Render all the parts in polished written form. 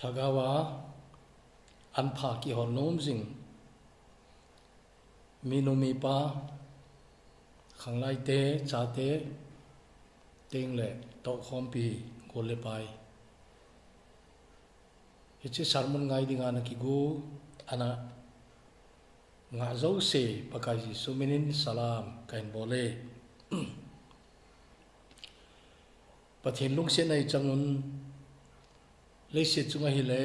Lagawa anpa ki hon nom jing minumi pa khanglai te cha te ting le to khom pi ko le pai hichi sarmun ngai dinga na ki gu ana nga zo se pakai ji suminin salam kain bole pathin lung se nei changun le se chunga hi le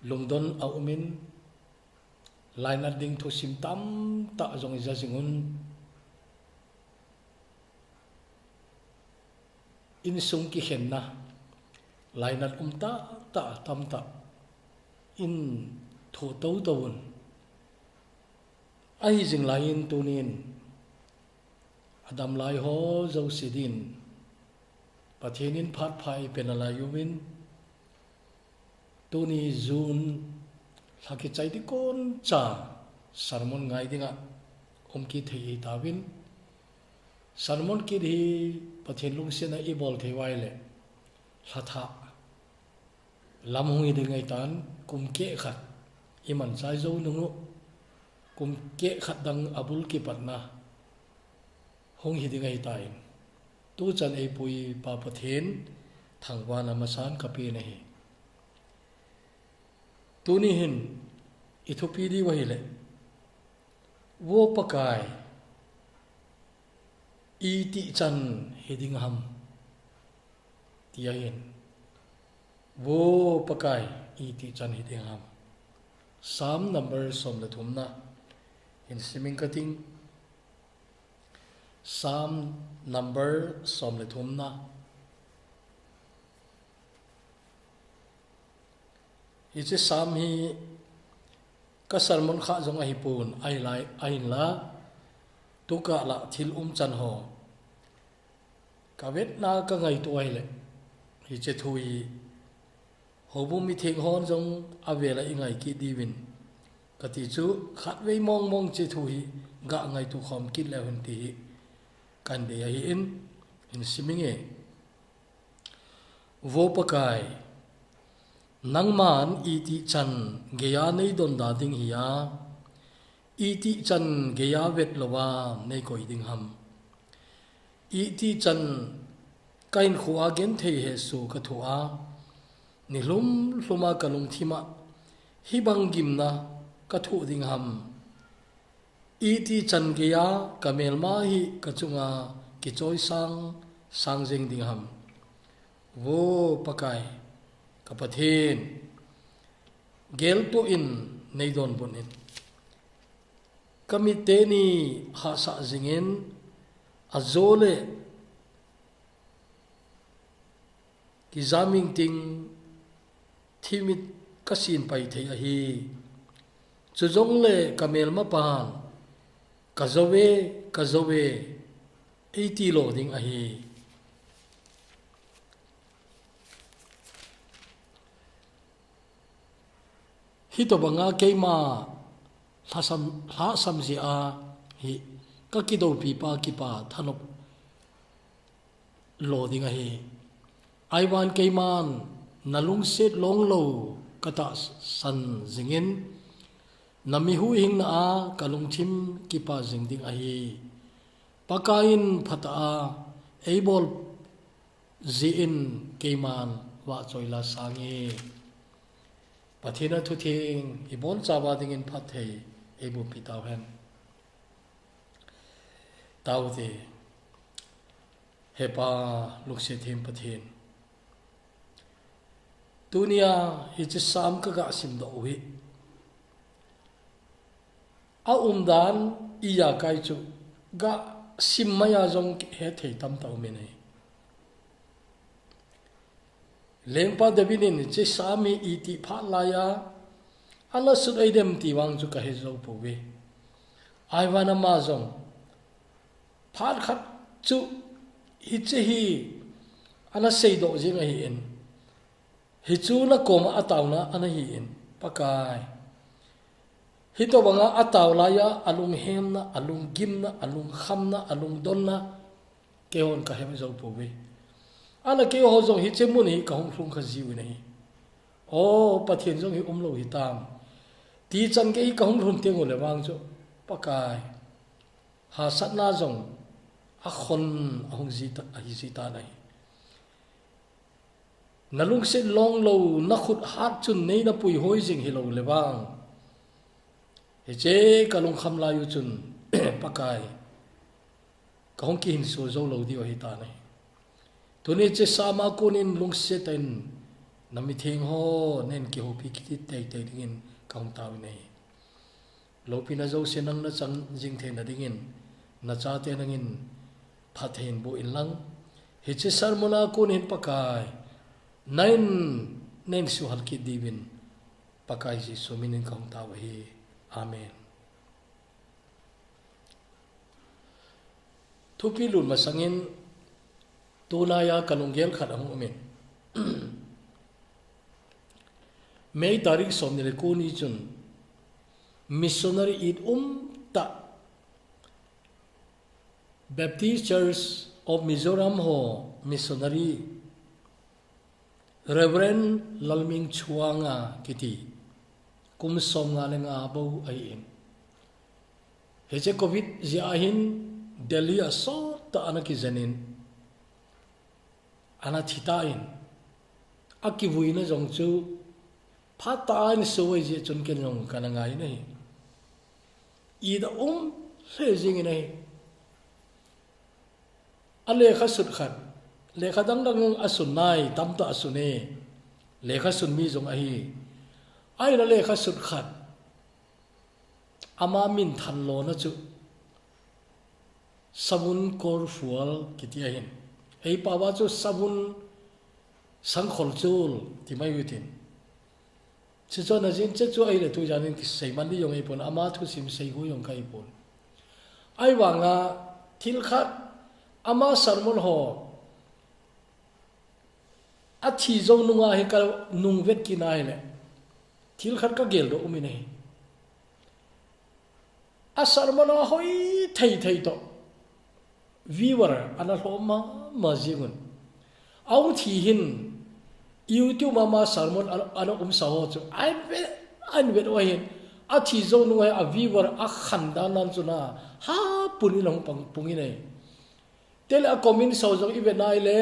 lungdon aumin laina ding thu sim tam ta jong ja singun in sung ki henna laina ta ta tam ta in thu to tawun ai jing lain tunin adam lai ho zo sidin pathinin phat phai penalayumin tuni zun laki chai di kon cha sarmon ngai dinga ki thei tawin sarmon ki hi pathin lung se na i bol thei wai le hatha lam hui de ngai tan kum ke khat iman sai zo nungu kum ke khat dang abul ki patna hong hi de ngai tai tu chan ei pui pa pathin thangwa na masan kapi nahi tuni hin ithupi di wahile wo pakai iti chan hiding ham tiahin wo pakai iti chan hiding ham sam number som la thumna in siming cutting sam number som la thumna ichi sam hi kasar mon kha jong hi pun ai lai ai la tuka la thil chan ho ka vet na ka ngai to ai le hi che thui hobu mi theng hon jong avela ingai ki diwin ka ti chu khat ve mong mong che thui ga ngai tu khom kit le hun ti kan de hi in siminge wo pakai nangman iti chan geya nei don da ding hiya iti chan geya vet lowa nei koi ding ham iti chan kain khuwa gen thei he su ka thua ni hluma kalung thima hi bang gimna ka thu ding ham iti chan geya kamel ma hi ka chunga ki choi sang jing ding ham wo pakai kapathin gel to in nei don bonin kamite ni ha sa jingin azole ki zaming ting thimit kasin pai thei a hi chujong le kamel ma pan kazowe 80 lo ding a hi hito banga keima thasam ji a hi ka ki do pi pa ki pa thanop lo ding a hi aiwan keiman nalung set long lo kata san zingin nami hu hing na a kalung thim ki pa jing ding a hi pakain phata a eibol ji in keiman wa choila sangi pathina thu thing ibon chawa ding in phat thei ebu pitaw hen tawde hepa lukse thim pathin dunia hi chi sam ka ga sim do wi a dan iya kai chu ga sim maya jong he thei tam taw me nei lengpa devinin che sami iti pha laya ala sut aidem ti wang chu ka he zo pu we ai wana ma jong phat khat chu hi che hi ana sei do jing a hi en hi chu na koma ataw na ana hi en pakai hi to banga ataw laya alung hem na alung gim na alung kham na alung don na ke hon ka he zo pu we ana ke ho zong hi chemun hi ka hong thlung kha jiu nei o pathian zong hi lo hi tam ti chan ke hi ka hong thlung teng le wang chu pakai ha sat na zong a khon a hong ji ta a hi ji ta nei nalung se long lo na khut hat chun nei na pui hoi jing hi lo le wang he che kalung kham la yu chun pakai ka hong ki hin so zo lo di hi ta nei tuni che sama kunin lung se ten nami thing ho nen ki ho pi ki te te dingin ka hong ta nei lo pina zo se nang na chang jing the na dingin na cha te nangin phathen bu in lang he che sarmona kunin pakai nain nen su hal ki divin pakai ji so minin ka hong ta hi amen thupi lun masangin tunaya kalunggel khat ang umin May tarik som ni kuni chun missionary it ta Baptist Church of Mizoram ho missionary Reverend Lalming Chuanga kiti kum som nga lenga bo ai in heche covid ziahin Delhi aso ta anaki janin ana thitain akivuina jong chu phatain soi je chun ken jong kanangai nei ida se jing nei ale kha sut khat le kha dang dang asun nai tam ta asune le kha sun mi jong ahi ai la le kha sut khat ama min than lo na chu sabun kor fual kitia hin ei pawa chu sabun sang khol chul ti mai witin che cho na jin che chu ai le tu janin ki sei man di yong ei pon ama thu sim sei hu yong kai pon ai wanga thil khat ama sarmon ho a thi zo nunga he ka nung vet ki nai le thil khat ka gel do umi nei a sarmon hoi thei thei to viewer ana hloma majigun au thi hin YouTube mama sermon ana saho chu an vet wa hin a thi zo nu a viewer a khanda nan chuna ha puni long pang pungi nei tel a comment so zo ibe nai le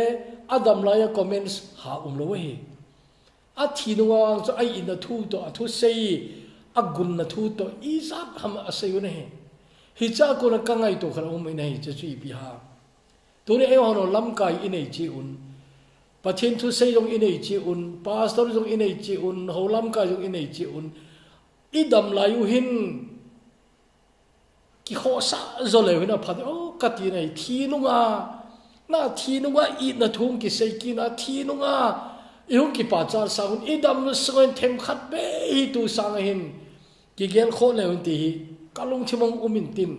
adam la ya comments ha lo hi a thi nu wa chu ai in the thu to a thu sei a gun na thu to i sa ham a sei ne hi cha ko na kangai to khara um nei che chi bi ha to ne e hono lam kai in ei chi un pathin thu sei jong in ei chi un pastor jong in ei chi un holam ka jong in ei chi un i dam la yu hin ki kho sa zo le hina phat o ka ti nei thi nu nga na thi nu nga i na thung ki sei ki na thi nu nga i hung ki pa cha sa hun i dam nu soin them khat be hi tu sang hin ki gel kho le hun ti hi kalung chimong umin tin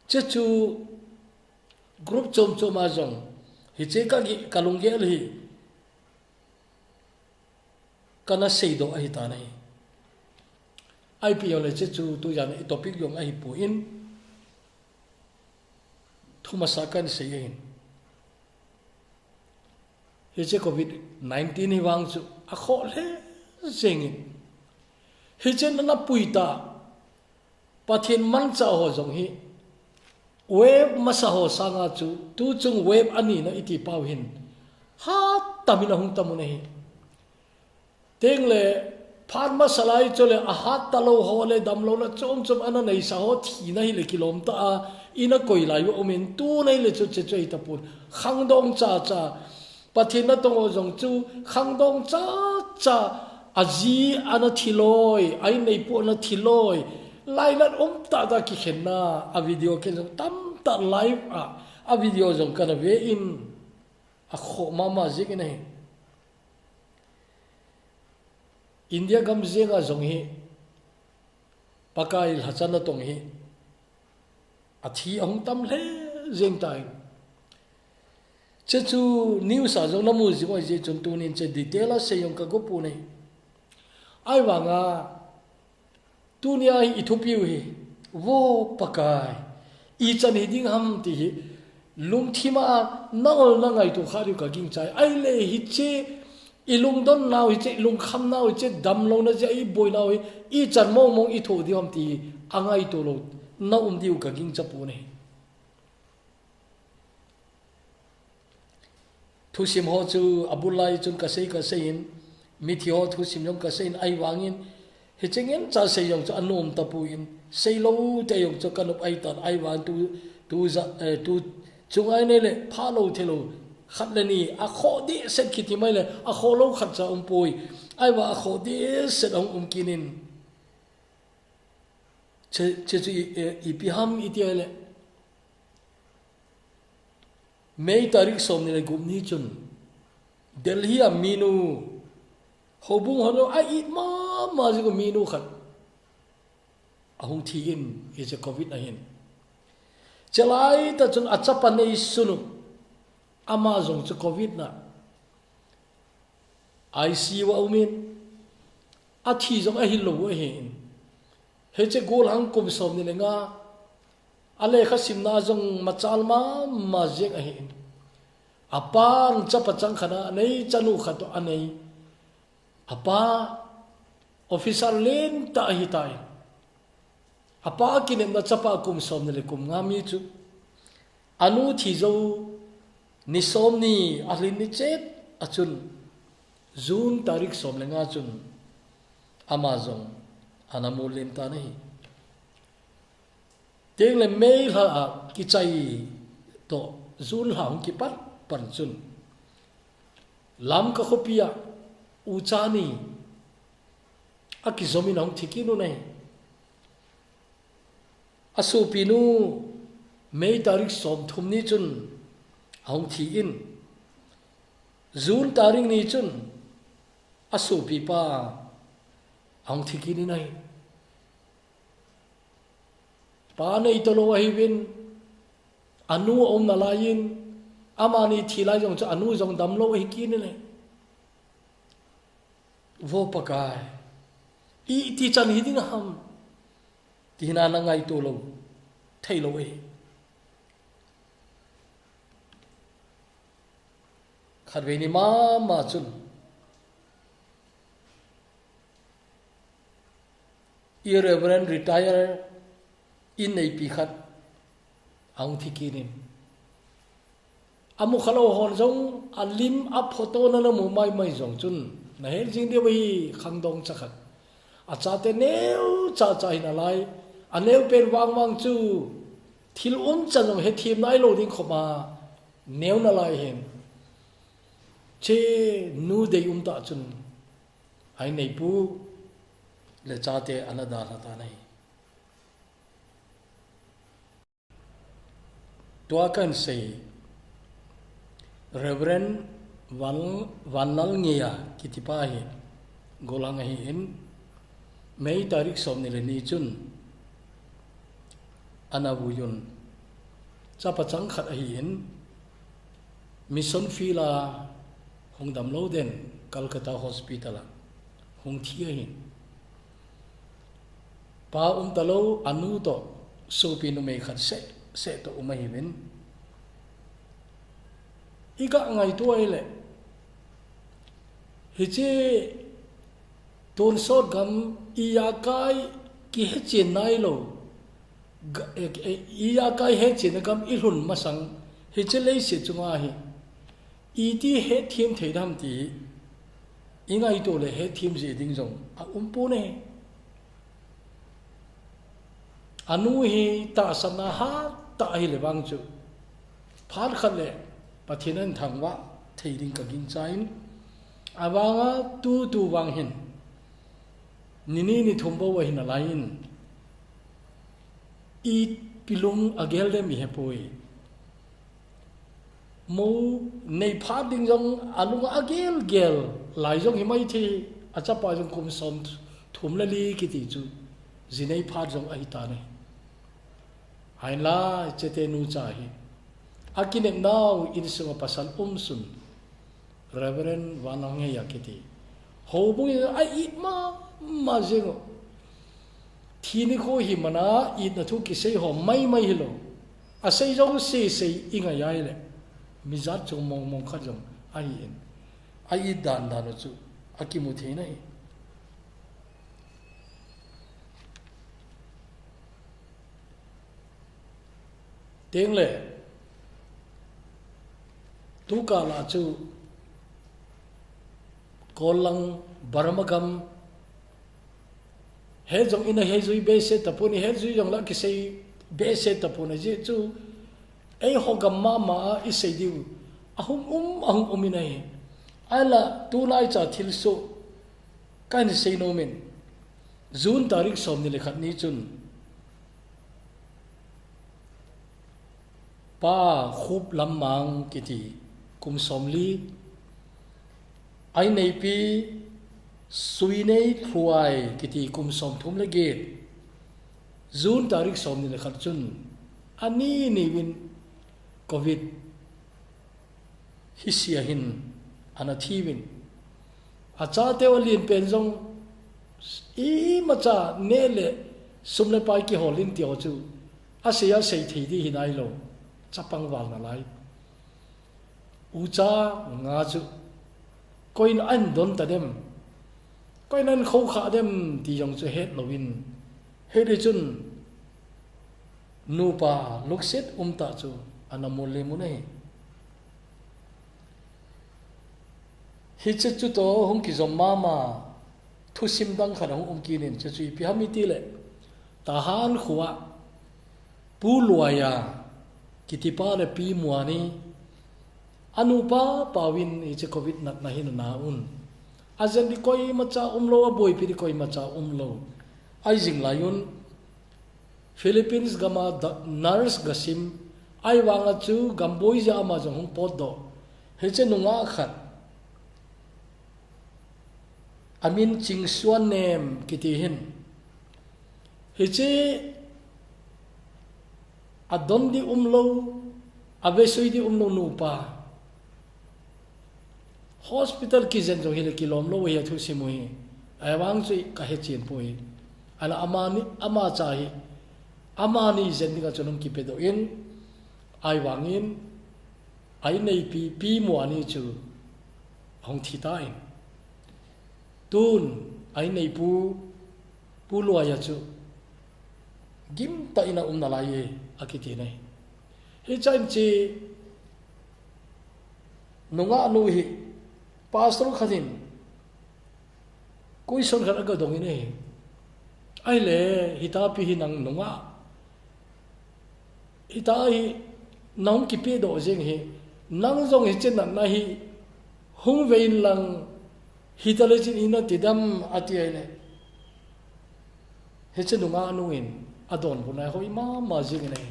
che chu group chom choma jong hi che ka gi kalung gel hi kana sei do ai ta nei IPO le che chu tu jan i topic yong ai pu in thuma sakan sei hin hi che covid 19 hi wang chu a kho le zeng hi che na puita pathin man cha ho jong hi web masa ho sanga chu tu chung web ani na iti pau hin ha tamina hung tamu nei teng le phan ma salai chole a hat talo ho le dam lo na chom chom ana nei sa ho thi na hi le kilom ta a ina koi lai wo min tu nei le chu che chei ta pun khang dong cha cha pathin na tong o jong chu khang dong cha cha aji ana thiloi ai nei pu na thiloi lai lan ta da ki khenna a video ke jong tam ta live a video jong kana ve in a kho mama zik nei India gam zenga zong hi pakai hachana tong hi athi ahung tam le zeng tai che chu news a jong namu ji oi je chun tu nin che detail a se yong ka go pu nei ai wanga tunia hi Ethiopia hi wo pakai I chan hi ding ham ti hi lung thima na ol na ngai tu khari ka ging chai ai le hi che ilung don naw hi che lung kham naw hi che dam lo na je i boi naw i chan mong mong i tho di om ti angai to lo na diu ka ging chapu ne thu sim ho chu abulai chun ka sei in mi thi ho thu sim yong ka sei in ai wangin he chengen cha sei yong chu anom tapu in sei lo te yong chu kanup ai tan ai wang tu za tu chungai ne le pha lo the lo khat le ni a kho di set ki ti mai le a kho lo khat cha pui ai wa a kho di set ong kinin che i pi ham i ti le Mei tarik som ni le gum ni chun Delhi a minu hobung holo ai it ma ji ko minu khat ahung thi in is a covid na hin chalai ta chun achapan nei sunu amazon chu covid na IC wa umin a thi jong a hil lo wa hin he che gol hang kum som ni le nga ale khasim na jong machal ma jek a hin apan chapa chang khana nei chanu khato anei apa officer len ta hi tai apa kinem na chapa kum som ne le kum ngami chu anu thi zo ni som ni alin ni chet achun June tarik som le nga chun Amazon anamul len ta nei teng le mail ha ki chai to June ha ki pat pan chun lam ka khopia uchani akizomi nong thikinu nei asu pinu mei tarik som thumni chun hong thi in June tarik ni chun asu pi pa hong thikini nei pa nei to lo hi win anu om na lain amani thilai jong cha anu jong dam lo hi kin nei vô pakai i ti chan hi ding ham ti na na ngai to lo thai lo e khat ve ni ma chun irreverent retire in nei pi khat ang thi kinin amu khalo hon jong alim a photo na mu mai jong chun na hel jing de wi khang dong cha khat a cha te neu cha na lai a neu pen wang chu thil chanong he thim nai lo ding khoma neu na lai hen che nu de ta chun ai nei pu le cha te anada ta nai tua kan sei Reverend Vanal Ngia kitipahi golang hi in Mei tarik som ni le ni chun anabuyun chapa chang khat hi in mission fila hongdam lo den Calcutta hospital hong thi hi pa talo anu to so pinu me khat se to umai ben iga ngai tu ai le hi che ton sot gam iya kai ki he chen nai lo iya kai he chen gam ilhun masang hi che lei se chunga hi i ti he thim thei dam ti ingai to le he thim je ding jong a pu ne anu hi ta sana ha ta hi le bang chu phar khat le pathinan thangwa theiring ka gin chain awanga tu wang hin nini ni thumbo wa hin alain i pilung agel de mi hepoi mo nei pha ding jong alung agel gel lai jong hi mai thi acha pa jong kum som thum la li ki ti chu zinei pha jong ai ta ne hain la chete nu cha hi akinem now in sunga pasal sun Reverend Vanang yakiti hobung ai it ma jengo thini ko hi mana it na thu ki sei ho mai hilo a sei jong sei inga yai le mizat chung mong khat jong ai dan chu akimu the nai tiếng lệ tu cả là chu con lăng baramagam hết giống ina hết duy bê se tapuni hết duy giống là cái say bê se tapuni chứ chu ấy họ gam mà ít say điu ahum inai ai là tu lai cha thil so cái này say no men June tarik som ni lekhat ni chun pa khub lam mang kiti kum somli ai nei pi sui nei phuai kiti kum som thum le ge June tarik som ni le khat chun ani ni win covid hisia hin anathi win acha te olin pen jong i macha ne le sumle pai ki holin tio chu asia sei thei di hinai lo chapang wal na lai ucha nga chu koin an don ta dem koin an khâu kha dem ti jong chu het lovin he de chun nu pa lukset ta chu anamol le mu nei hi chu to hong ki zom mama thu sim dang kha hong ki nen chu pi hami ti le ta han khuwa pu luaya kitipa le pi muani anupa pawin i che covid nat na hin na un azen di koi macha umlo boy pi di koi macha umlo ai jing layun Philippines gama nurse gasim ai wanga chu gamboi ja ma jong hong pod do he che nunga khat amin ching suan nem kiti hin he che adon di umlo avesoi di umlo nupa hospital ki zen jong hile kilom lo ya thu simui awang chui ka he chin pui ala amani ama chai amani zen ni ka chunum ki pedo in ai wangin ai nei pi mo ani chu hong thi ta in tun ai nei pu lo ya chu gim ta ina na lai akiti nei hi chan chi nunga nu hi pastor khatin koi son khat aga dong ine ai le hita pi hi nang nunga hita hi nong ki pe do jeng hi nang jong hi chen na hi hung vein lang hita le chin ina tidam ati ai le he chen nunga nu in adon bunai hoi ma jing nei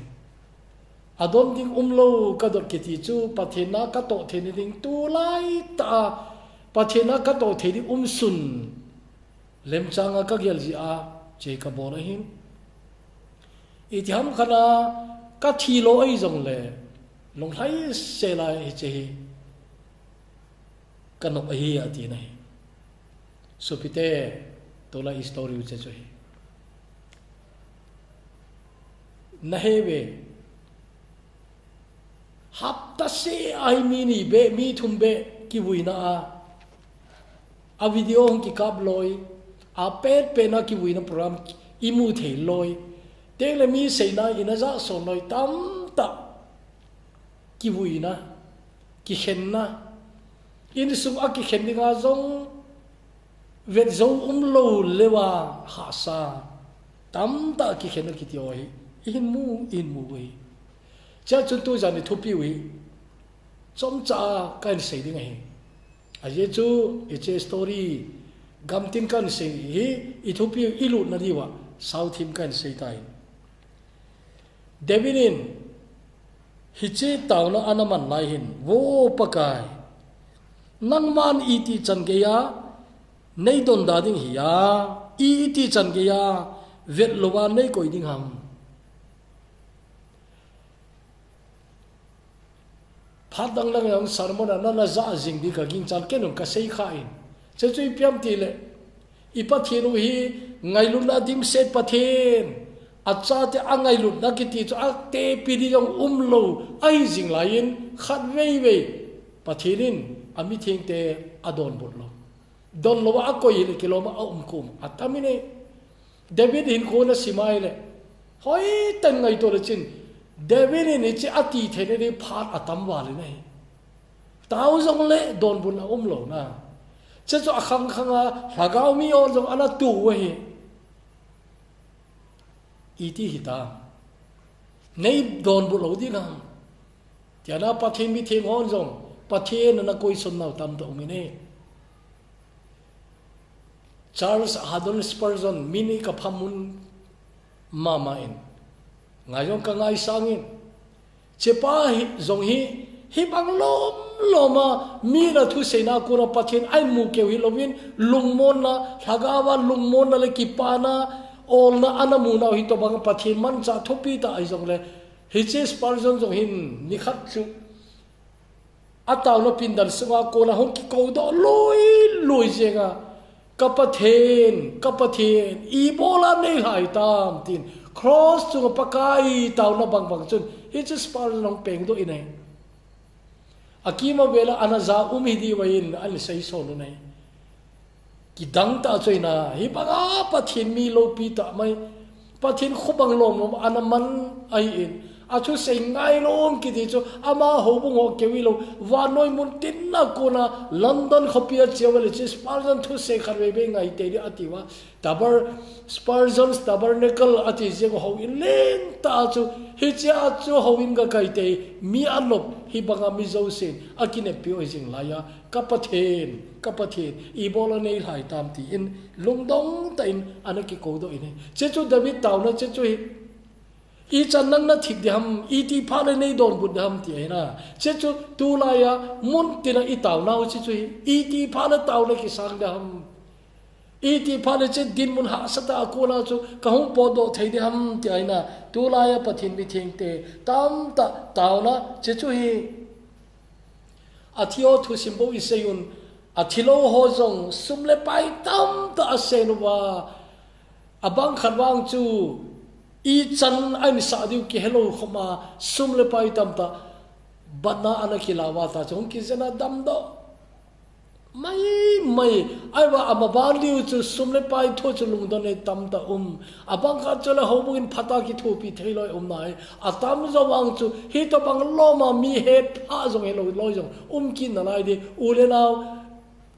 adon ding umlo ka dor kiti chu pathena ka to theni ding tu lai ta pathena ka to theni sun lem changa ka gel ji a che ka bor hin itham khana ka thi lo ai jong le long lai se lai che hi ka no hi ati nei so pite to la story u che cho hi nahebe hapta se ai mini be mi thumbe ki buina a video hong ki kap loi a pet pe na ki buina program imu the loi tele mi seina ina za so loi tam ta ki buina ki khenna in sum a ki khenninga zong vet zong umlo lewa ha sa tam ta ki khenna ki tioi in mu wi cha chun tu jani thupi wi chom cha kan sei ding hi a ye chu e che story gam tin kan sei hi I thupi ilu na diwa south him kan sei tai devinin hi che taw na anaman lai hin wo pakai nang man iti chan ge ya nei don da ding hi ya iti chan ge ya vet lowa nei koi ding ham phát đăng lăng yang sarmona nana za jing di ka ging chan kenum ka sei kha in che chui piam ti le I pathian hi ngai lu na dim set pathian acha te angai lut na ki ti chu a te pi di jong lo ai jing lain khat vei pathinin ami thing te adon bot lo don lo a koi le kiloma a kum atamine David hin ko na simai le hoi tan ngai to le chin David ni chi ati the ne phat atam wa le nei tao jong le don bun a lo na che chu a khang khanga hagao mi on jong ana tu we iti hita nei don bu lo di na tiana pathin mi thing hon jong pathin na koi son nau tam to mi ne Charles Haddon Spurgeon mini ka phamun mama in ngayong ka ngai sangin chepa hi zong hi bang loma mi na thu seina ko na pathin ai mu ke hi lovin lungmon na thagawa lungmon na le kipana ol na anamu na hi to bang pathin man cha thopi ta ai zong le hi che Spurgeon zong hin ni khat chu ataw no pindal sunga ko na hong ki ko do loi jenga kapathen ibola nei hai tam tin cross chu pakai taw na bang chun hi che Spurgeon long peng do inai akima vela anaza umidi wain al sei so no nei ki dang ta choina hi banga pathin mi lo pi ta mai pathin khobang lom anaman ai in achu sei ngai lom ki ti chu ama ho bung ho kewi lo wanoi mun tin na ko na London khopia chewale chi Spurgeon thu sei kharwe be ngai te ri atiwa tabar Spurgeon's tabernacle ati je ho in len ta chu hi cha chu ho in ga kai te mi anop hi banga mi zo sin akine pi oi jing la ya kapathen ibola nei hai tam ti in lungdong ta in anaki ko do in che chu David taw na che chu I chan nang na thik diham iti phale nei don bud dam ti na che chu tu la ya mun ti na I taw na chi chu iti phale taw na ki sang dam iti phale che din mun ha sata ko na chu ka hong po do thei diham ti na tu la ya pathin bi thing te tam ta taw na che chu hi athio thu simbo I seyun athilo ho jong sumle pai tam ta asenuwa abang khatwang chu I chan ai mi sa diu ki hello khoma sumle pai tam ta bana ana khilawa ta chong ki jana dam do mai ai wa amaban diu chu sumle pai tho chu lung don ne tam ta abang ka chola hobin phata ki thu pi thailoi nai atam zawang chu hi to bang loma mi he pha jong hello loi jong kin na lai di ule naw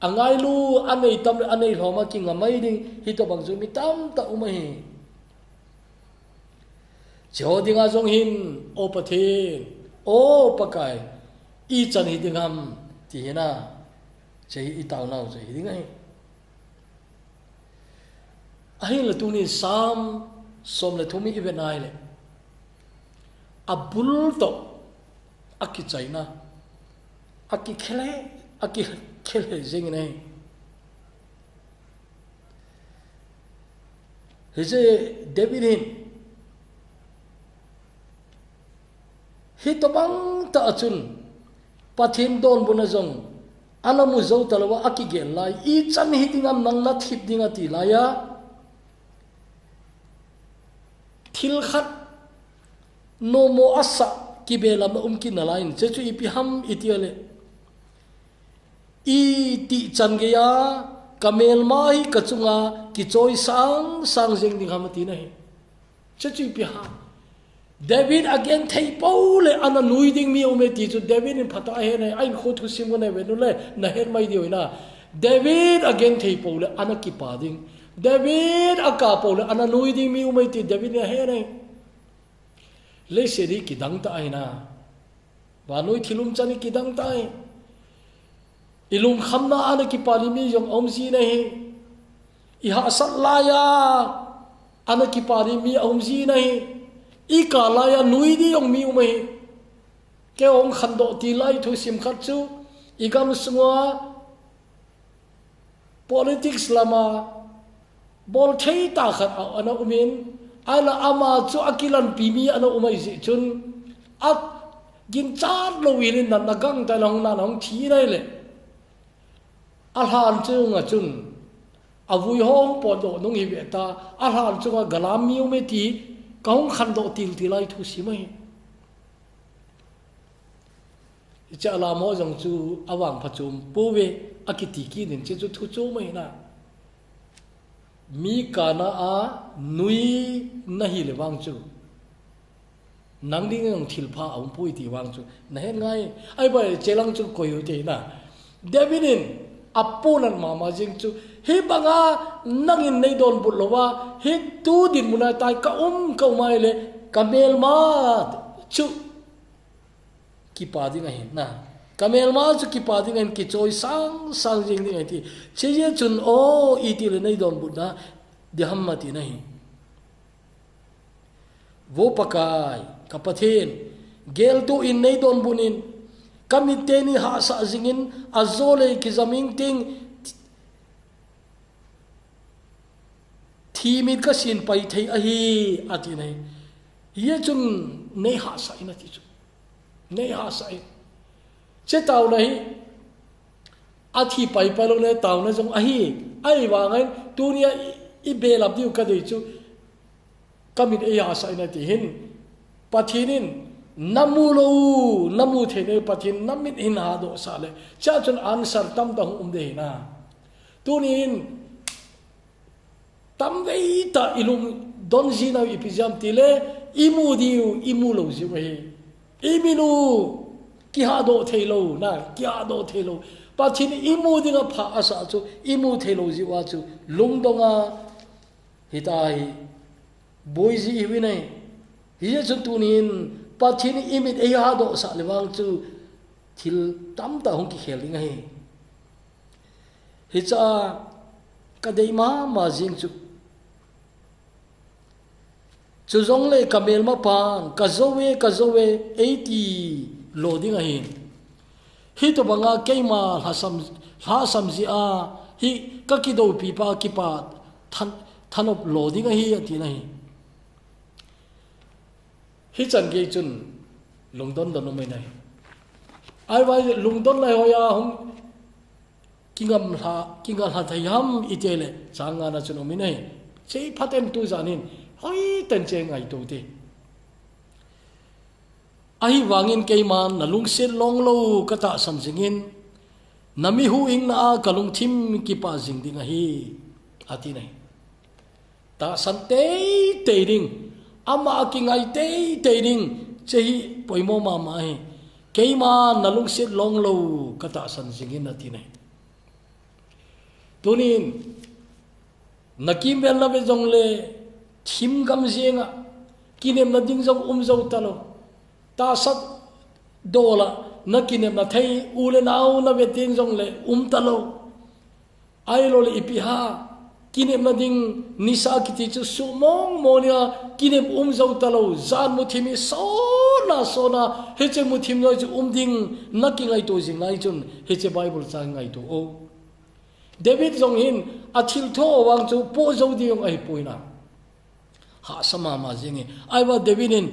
angai lu anei tam anei hloma ki ngamai ding hi to bang chu mi tam ta hi Jodinga jong hin o pathin o pakai I chan hi dingam ti na chei I taw naw chei dingai ahi la tu ni sam som le thumi ibenai le abul to aki chaina aki khele jing nei hije David hin hitobang ta achun pathin don buna jong alamu zo talawa aki gel lai I chan hitingam nang na thip dinga ti laya thil khat no mo asa kibela ma umkin na lain chechu ipiham itiale I ti chan ge ya kamel mai kachunga ki choi sang jeng ding hamati na hi chechu ipiham David again thei pole ana nuiding mi ome ti chu David in phata he nei ai kho thu sim ne ve nu le na her mai di oina David again thei pole ana ki pa ding David aka pole ana nuiding mi ome ti David ne he nei le seri ki dang ta aina ba noi thilum chani ki dang ta ai ilum khamna ana ki pali mi jong omji nei I ha sat la ya ana ki pali mi omji nei I kalaya nui di yong mi umay ke ong khando ti lai thu sim khat chu igam sunga politics lama bol thei ta khat ana umin ala ama chu akilan pimi ana umai ji chun at gin chat lo wirin nan nagang ta long na long thi nai le alhan chu nga chun avui hom po do nong hi beta alhan chu ga galam mi ume ti kaung khan do ti lai thu si mai cha la mo jong chu awang phachum puwe akiti ki nin che chu thu chu mai na mi kana a nui nahi le wang chu nang ding ngong thil pha aung pui ti wang chu na hen ngai ai ba chelang chu ko yu te na devinin apunan mama jing chu hi banga nangin nei don bul lowa hi tu din muna tai ka mai le kamel ma chu ki pa ding ai na kamel ma chu ki pa ding en ki choi sang jing ding ai ti che je chun o i ti le nei don bul na de hamma ti nahi wo pakai kapathin gel tu in nei don bunin kamiteni ha sa zingin azole ki zaming ting thimit ka sin pai thei a hi ati nei ye chung nei ha sa ina ti chu nei ha sa che taw nei athi pai palo ne taw na jong a hi ai wa ngai tunia i belap diu ka dei chu kamit e ha sa ina ti hin pathinin namu thene pathin namit in ha do sale cha chun answer tam ta hum de na tunin tam vei ta ilung don jina ipijam tile imu lo ji we iminu ki ha do thelo na ki ha do thelo pathin imu dinga pha asa chu imu thelo ji wa chu lungdonga hitai boizi hiwinai hiya chun tunin pathin imit e ha do sa lewang chu thil tam ta hong ki khel ling hi hi cha ka dei ma jing chu zong le kamel ma pan ka zowe 80 loading hi hi to banga keima ha sam ji a hi ka ki do pi pa ki pa thanop loading hi ati na hi hi chan ge chun lungdon don mai nai ai wai lungdon lai hoya hum kingam ha thayam itele changa na chun mi nai chei phaten tu janin hoi ten che ngai tu ti ai wangin keiman na lungset long lo kata sam jingin nami hu ing na kalung thim ki pa jing ding hi ati nai ta san te ding ama ki ngai te ding chehi poimo ma hi keima nalung sit long lo kata san jingin ati nai tunin nakim bel na be jong le thim gam jenga kinem na ding jong zo talo ta sat dola nakinem na thai ule nau na be ting jong le talo ai lo le ipiha kinem na ding nisa kiti chu sumong monia kinem zo talo zan mu thimi sona heche mu thim no chu ding naki ngai to jing ngai chun heche bible cha ngai to o david jong hin athil tho wang chu po zo di yong ai poina ha sama ma jingi ai wa david in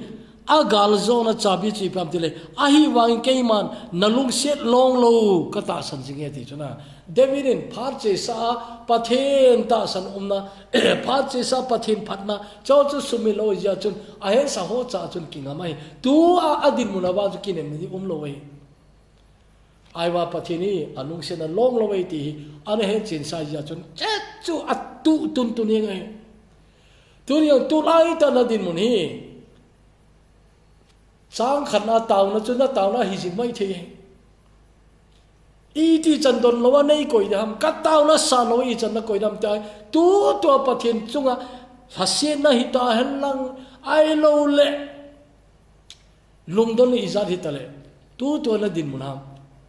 agal zona chabi chi pam tile ahi wang keiman nalung set long lo kata san jinge ti chuna david in phar che sa pathen ta san phar che sa pathen phatna chaw chu sumi lo ya chun ahe sa ho cha chun kinga mai tu adin munawa chu kinem ni lo wei ai wa pathini alung se na long lo wei ti ane he chin sa ya chun che chu atu tun ni ngai tu ni tu lai ta na din mun hi sang khana taw na chu na taw na hi jing mai the i ti chan don lo wa nei koi dam ka taw na sa lo i chan na koi dam tai tu to pathin chunga hasen na hi ta hen lang ai lo le lung don i za hi tale tu to na din mun ham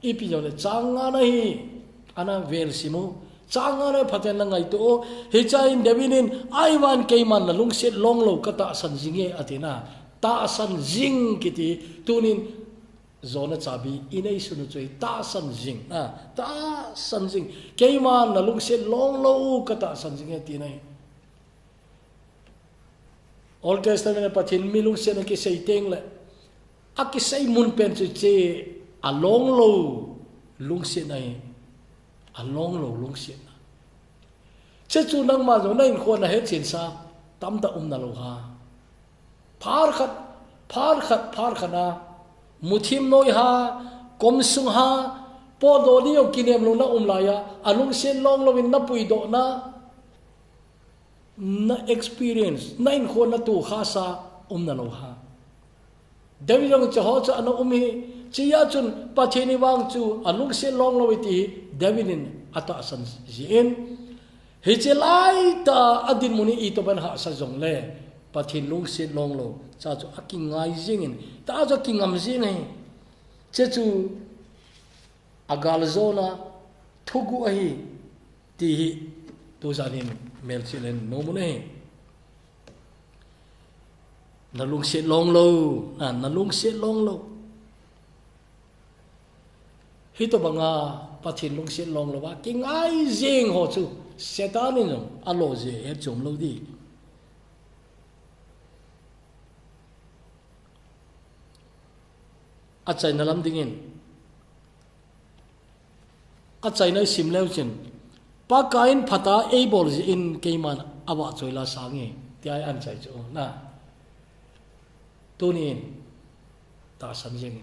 i pi jo le changa na hi ana vel simu changa na phaten na ngai to he cha in devinin ai wan keiman na lung set long lo ka ta san jinge atina ta san jing kiti tunin zona chabi inei sunu choi ta san jing ta san jing keiman na lung set long lo ka ta san jinge ti nai old testament pathin milung se na ki sei teng le a ki sei mun pen chu che a long lo lung se nai a long lo lung se na che chu nang ma zo na in khona he chin sa tam ta na lo ha phar khana muthim noi ha kom sung ha po do ni o kinem lo na umlaya alung sen long lovin na pui do na experience na in khon na tu khasa na lo ha David ang chaho cha ano umi chiya chun pathini wang chu alung sen long loviti Davidin ata san jin hichelai ta adin muni ito ban ha sa jong le pathin lung sen long lo cha chu aking ngai jingin ta cho kingam jing hai che chu agal zona thugu ahi ti tu zanin mel chilen no mune na lung sen long lo na lung sen long lo hito banga pathin lung sen long lo wa kingai jing ho chu setanin no alo je e chom lo di achai na lam dingin achai na sim leu chen pa kain phata e bol in keiman awa choila sange tiai an chai chu na tunin ta san jeng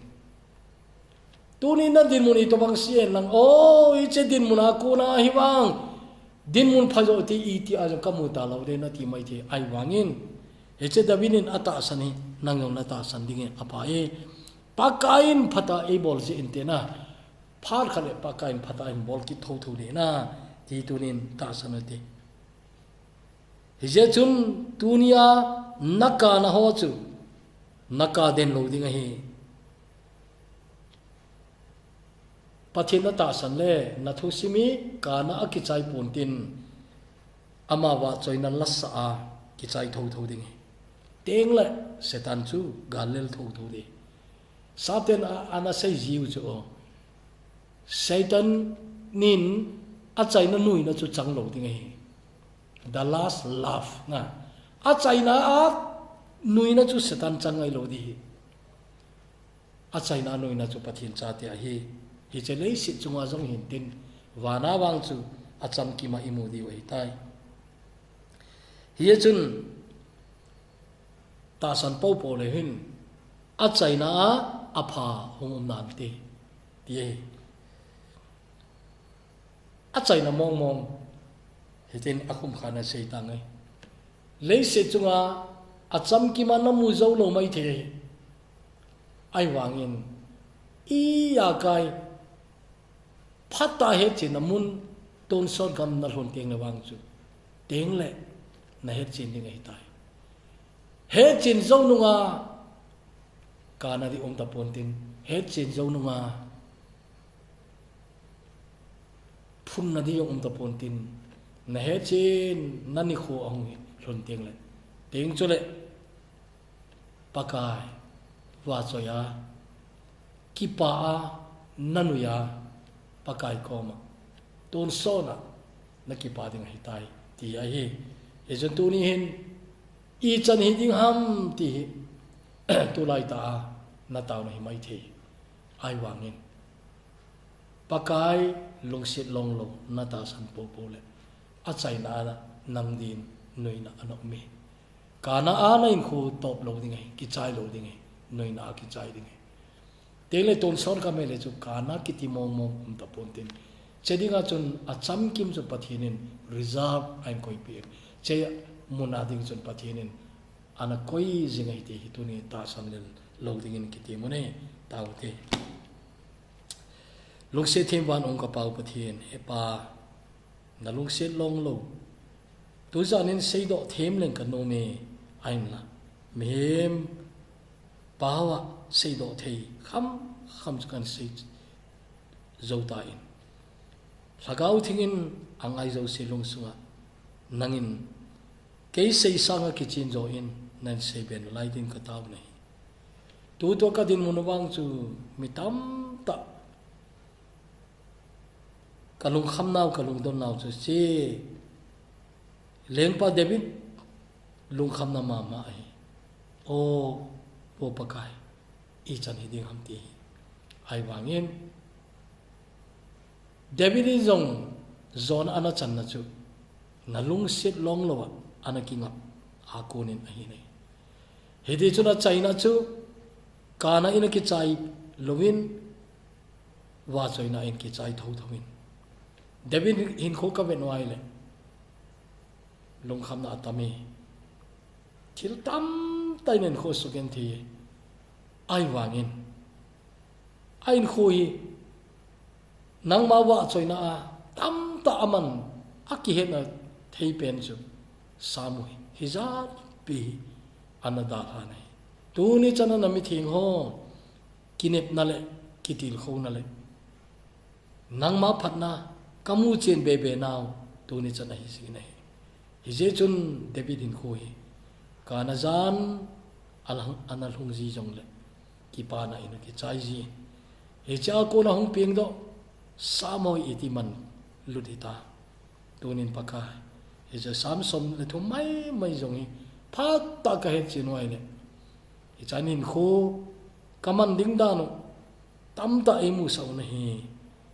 tunin na din muni to bang sien lang o iche din muna ku na hiwang din mun phajo ti iti a kamu ta lo de na ti mai the ai wangin eche dabinin ata sani nangong na ta san dingin apa e pakain phata e bol je intena phar khale pakain phata in bol ki tho tho de na ti tunin ta sanati hije chun dunia naka na ho chu naka den lo ding hi pathina ta san le na thu simi kana aki chai puntin ama wa choina lassa a ki chai tho tho ding teng le setan chu galel tho tho de Satan ana say jiu chu Satan nin achai na nui na chu chang lo ding hi the last laugh na achai na a nui na chu Satan chang ai lo di achai na nui na chu pathin cha te hi che lei sit chunga jong hin tin wana wang chu acham ki ma imu di wei tai hi chun ta san po po le hin achai na apha hong nam te tie achai na mong mong hitin akum khana sei tangai lei se chunga acham ki ma na mu zo lo mai the ai wangin i ya kai phata he chin mun ton son kam na lon teng na wang chu teng le na he chin ding ai tai he chin zo nunga kana di ta pontin he chin zo nunga phun na di ta pontin na he chin nani kho ong lon teng le teng chu le pakai wa choya kipa a nanuya pakai koma ton sona na kipa ding hi tai ti a hi e jon tu ni hin i chan hi ding ham ti tu lai ta na taw na hi mai the ai wangin pakai lungsit long lo na ta san po po le a chai na nam din noi na ano me kana a na in khu top lo ding ai ki chai lo ding ai noi na ki chai ding ai tele ton son ka mele chu kana kiti mong mong ta pontin chedinga chun acham kim chu pathinin reserve ain koi pi che muna ding chun pathinin ana koi jingai te hituni ta samlel lo ding in kiti mone taute lungse them wan ong ka pau pathin e pa na lungse long lo tu zanin seido them leng ka no me ain la mem pawa seido thei kham kan sei zota in lagau thingin angai zo se long sunga nangin ke sei sanga kitchen zo in nan sei ben lai din ka taw nei tu to ka din munawang chu mitam ta kalung kham naw kalung don naw chu che leng pa David lung kham na mama ai o po pakai i chan hi ding ham ti ai wangin David zong zon ana chan na chu na lung sit long lo ana king up akunin ahi nei hi di chuna China chu kana ina ki chai lovin wa choina in ki chai thau thawin David hin kho ka ben wai le lung kham na atami thil tam tai nen kho suken thi ai wangin ain khui nang ma wa choina a tam ta aman aki he na thei pen chu samui hizat pi anada hane tu ni chana nami thing ho kinep na le kitil kho na le nang ma phat na kamu chen be be naw tu ni chana hi si nei hi je chun David in khui kana zan alang anal hung ji jong le ki pa na ina ki chai ji he cha ko na hung ping do samoi iti man ludita tunin pakha he cha sam som le thu mai jong hi phak ta ka he chinwai le he chanin kho kaman ding da no tam ta emu sau na hi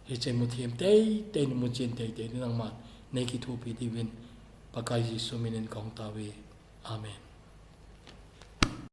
he che mu thiam te ni mu chen te ni nang ma nei ki thu pi ti win pakai ji suminin kong ta we amen